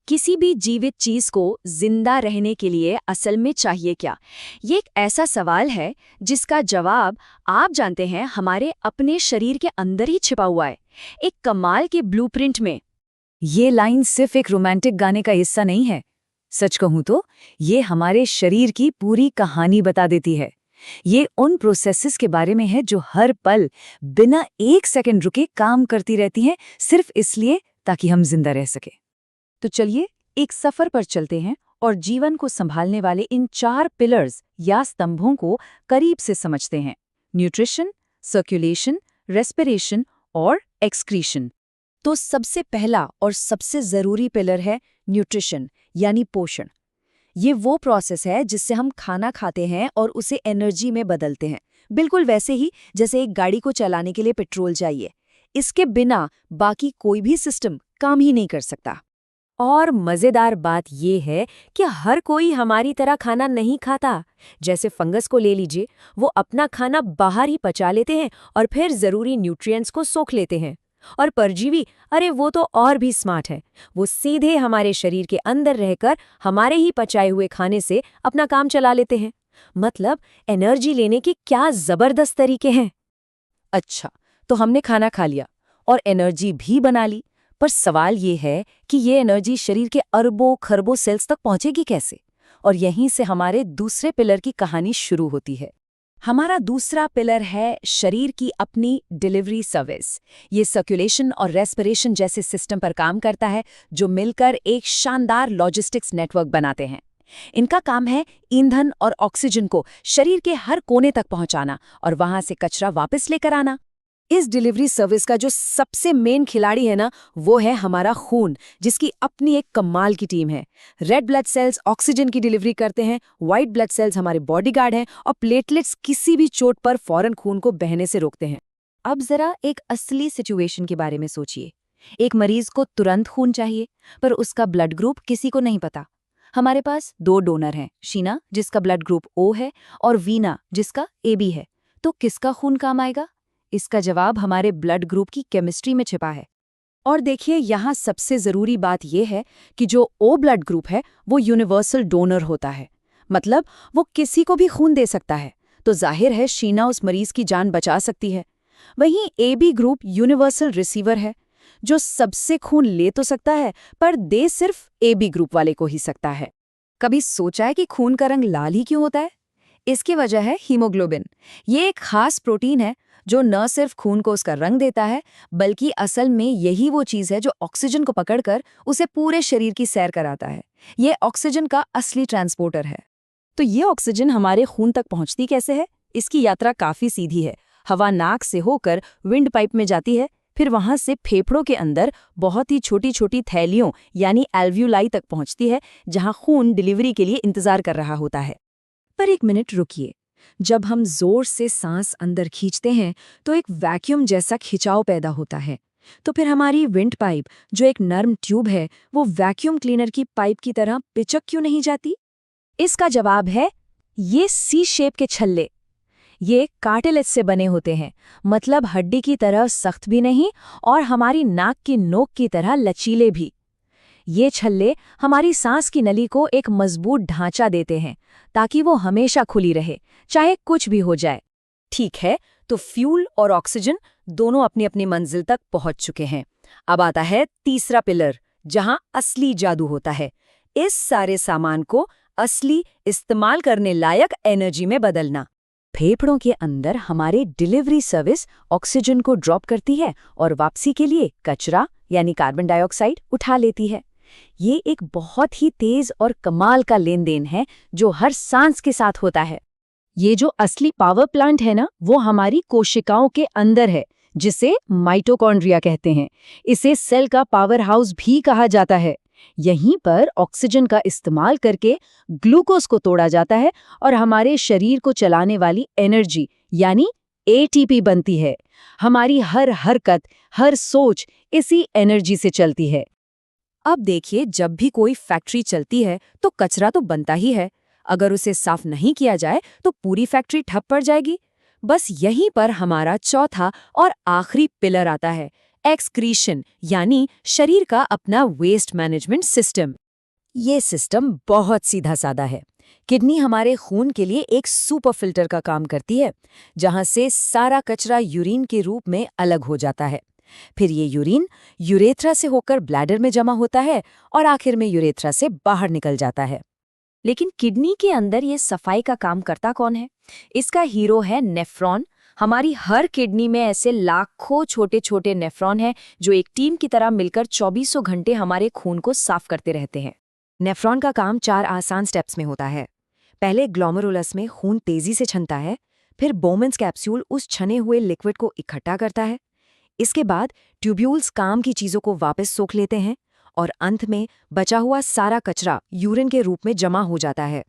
किसी भी जीवित चीज को जिंदा रहने के लिए असल में चाहिए क्या? ये एक ऐसा सवाल है जिसका जवाब आप जानते हैं हमारे अपने शरीर के अंदर ही छिपा हुआ है, एक कमाल के ब्लूप्रिंट में। ये लाइन सिर्फ एक रोमांटिक गाने का हिस्सा नहीं है। सच कहूं तो ये हमारे शरीर की पूरी कहानी बता देती है। ये उन प्रोसेसेस के बारे में है जो हर पल बिना एक सेकंड रुके काम करती रहती हैं, सिर्फ इसलिए ताकि हम जिंदा रह सके। तो चलिए एक सफर पर चलते हैं और जीवन को संभालने वाले इन 4 पिलर्स या स्तंभों को करीब से समझते हैं। न्यूट्रिशन, सर्कुलेशन, रेस्पिरेशन और एक्सक्रीशन। तो सबसे पहला और सबसे जरूरी पिलर है न्यूट्रिशन यानी पोषण। ये वो प्रोसेस है जिससे हम खाना खाते हैं और उसे एनर्जी में बदलते हैं, बिल्कुल वैसे ही जैसे एक गाड़ी को चलाने के लिए पेट्रोल चाहिए। इसके बिना बाकी कोई भी सिस्टम काम ही नहीं कर सकता। और मजेदार बात ये है कि हर कोई हमारी तरह खाना नहीं खाता। जैसे फंगस को ले लीजिए, वो अपना खाना बाहर ही पचा लेते हैं और फिर जरूरी न्यूट्रिएंट्स को सोख लेते हैं। और परजीवी, अरे वो तो और भी स्मार्ट है। वो सीधे हमारे शरीर के अंदर रहकर हमारे ही पचाए हुए खाने से अपना काम चला लेते हैं। मतलब एनर्जी लेने के क्या जबरदस्त तरीके हैं। अच्छा, तो हमने खाना खा लिया और एनर्जी भी बना ली, पर सवाल ये है कि ये एनर्जी शरीर के अरबों खरबों सेल्स तक पहुंचेगी कैसे? और यहीं से हमारे दूसरे पिलर की कहानी शुरू होती है। हमारा दूसरा पिलर है शरीर की अपनी डिलीवरी सर्विस। ये सर्कुलेशन और रेस्पिरेशन जैसे सिस्टम पर काम करता है, जो मिलकर एक शानदार लॉजिस्टिक्स नेटवर्क बनाते हैं। इनका काम है ईंधन और ऑक्सीजन को शरीर के हर कोने तक पहुंचाना और वहां से कचरा वापस लेकर आना। इस डिलीवरी सर्विस का जो सबसे मेन खिलाड़ी है ना, वो है हमारा खून, जिसकी अपनी एक कमाल की टीम है। रेड ब्लड सेल्स ऑक्सीजन की डिलीवरी करते हैं, व्हाइट ब्लड सेल्स हमारे बॉडीगार्ड हैं और प्लेटलेट्स किसी भी चोट पर फौरन खून को बहने से रोकते हैं। अब जरा एक असली सिचुएशन के बारे में सोचिए। एक मरीज को तुरंत खून चाहिए, पर उसका ब्लड ग्रुप किसी को नहीं पता। हमारे पास 2 डोनर हैं, शीना जिसका ब्लड ग्रुप O है और वीना जिसका AB है। तो किसका खून काम आएगा? इसका जवाब हमारे ब्लड ग्रुप की केमिस्ट्री में छिपा है। और देखिए, यहाँ सबसे जरूरी बात यह है कि जो O ब्लड ग्रुप है वो यूनिवर्सल डोनर होता है। मतलब वो किसी को भी खून दे सकता है। तो जाहिर है शीना उस मरीज की जान बचा सकती है। वहीं AB ग्रुप यूनिवर्सल रिसीवर है, जो सबसे खून ले तो सकता है, पर दे सिर्फ AB ग्रुप वाले को ही सकता है। कभी सोचा है कि खून का रंग लाल ही क्यों होता है? इसकी वजह है हीमोग्लोबिन। ये एक खास प्रोटीन है जो न सिर्फ खून को उसका रंग देता है, बल्कि असल में यही वो चीज़ है जो ऑक्सीजन को पकड़कर उसे पूरे शरीर की सैर कराता है। ये ऑक्सीजन का असली ट्रांसपोर्टर है। तो ये ऑक्सीजन हमारे खून तक पहुंचती कैसे है? इसकी यात्रा काफ़ी सीधी है। हवा नाक से होकर विंड पाइप में जाती है, फिर वहां से फेफड़ों के अंदर बहुत ही छोटी छोटी थैलियों यानी एल्व्यूलाई तक पहुंचती है, जहां खून डिलीवरी के लिए इंतजार कर रहा होता है। पर एक मिनट रुकिए। जब हम जोर से सांस अंदर खींचते हैं तो एक वैक्यूम जैसा खिंचाव पैदा होता है। तो फिर हमारी विंड पाइप, जो एक नर्म ट्यूब है, वो वैक्यूम क्लीनर की पाइप की तरह पिचक क्यों नहीं जाती? इसका जवाब है ये सी शेप के छल्ले। ये कार्टिलेज से बने होते हैं, मतलब हड्डी की तरह सख्त भी नहीं और हमारी नाक की नोक की तरह लचीले भी। ये छल्ले हमारी सांस की नली को एक मजबूत ढांचा देते हैं ताकि वो हमेशा खुली रहे, चाहे कुछ भी हो जाए। ठीक है, तो फ्यूल और ऑक्सीजन दोनों अपनी अपनी मंजिल तक पहुंच चुके हैं। अब आता है तीसरा पिलर, जहां असली जादू होता है। इस सारे सामान को असली इस्तेमाल करने लायक एनर्जी में बदलना। फेफड़ों के अंदर हमारे डिलीवरी सर्विस ऑक्सीजन को ड्रॉप करती है और वापसी के लिए कचरा यानी कार्बन डाइऑक्साइड उठा लेती है। ये एक बहुत ही तेज और कमाल का लेन देन है जो हर सांस के साथ होता है। ये जो असली पावर प्लांट है ना, वो हमारी कोशिकाओं के अंदर है, जिसे माइटोकॉन्ड्रिया कहते हैं। इसे सेल का पावर हाउस भी कहा जाता है। यहीं पर ऑक्सीजन का इस्तेमाल करके ग्लूकोज को तोड़ा जाता है और हमारे शरीर को चलाने वाली एनर्जी यानी ATP बनती है। हमारी हर हरकत, हर सोच इसी एनर्जी से चलती है। अब देखिए, जब भी कोई फैक्ट्री चलती है तो कचरा तो बनता ही है। अगर उसे साफ नहीं किया जाए तो पूरी फैक्ट्री ठप पड़ जाएगी। बस यहीं पर हमारा चौथा और आखिरी पिलर आता है, एक्सक्रीशन यानी शरीर का अपना वेस्ट मैनेजमेंट सिस्टम। ये सिस्टम बहुत सीधा साधा है। किडनी हमारे खून के लिए एक सुपर फिल्टर का काम करती है, जहां से सारा कचरा यूरिन के रूप में अलग हो जाता है। फिर ये यूरिन यूरेथ्रा से होकर ब्लैडर में जमा होता है और आखिर में यूरेथ्रा से बाहर निकल जाता है। लेकिन किडनी के अंदर ये सफाई का काम करता कौन है? इसका हीरो है नेफ्रॉन। हमारी हर किडनी में ऐसे लाखों छोटे छोटे नेफ्रॉन हैं जो एक टीम की तरह मिलकर 2400 घंटे हमारे खून को साफ करते रहते हैं। नेफ्रॉन का काम 4 आसान स्टेप्स में होता है। पहले ग्लोमेरुलस में खून तेजी से छनता है, फिर बोमेन्स कैप्सूल उस छने हुए लिक्विड को इकट्ठा करता है। इसके बाद ट्यूब्यूल्स काम की चीजों को वापस सोख लेते हैं और अंत में बचा हुआ सारा कचरा यूरिन के रूप में जमा हो जाता है।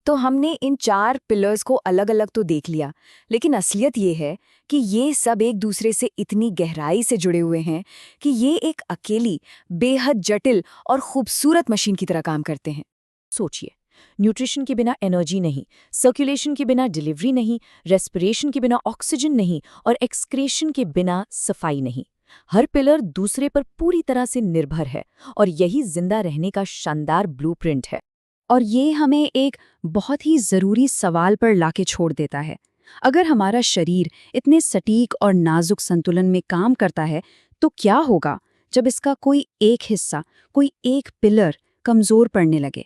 तो हमने इन 4 पिलर्स को अलग अलग तो देख लिया, लेकिन असलियत ये है कि ये सब एक दूसरे से इतनी गहराई से जुड़े हुए हैं कि ये एक अकेली, बेहद जटिल और खूबसूरत मशीन की तरह काम करते हैं। सोचिए, न्यूट्रिशन के बिना एनर्जी नहीं, सर्कुलेशन के बिना डिलीवरी नहीं, रेस्पिरेशन के बिना ऑक्सीजन नहीं और एक्सक्रेशन के बिना सफाई नहीं। हर पिलर दूसरे पर पूरी तरह से निर्भर है और यही जिंदा रहने का शानदार ब्लूप्रिंट है। और ये हमें एक बहुत ही ज़रूरी सवाल पर लाके छोड़ देता है। अगर हमारा शरीर इतने सटीक और नाजुक संतुलन में काम करता है, तो क्या होगा जब इसका कोई एक हिस्सा, कोई एक पिलर कमज़ोर पड़ने लगे?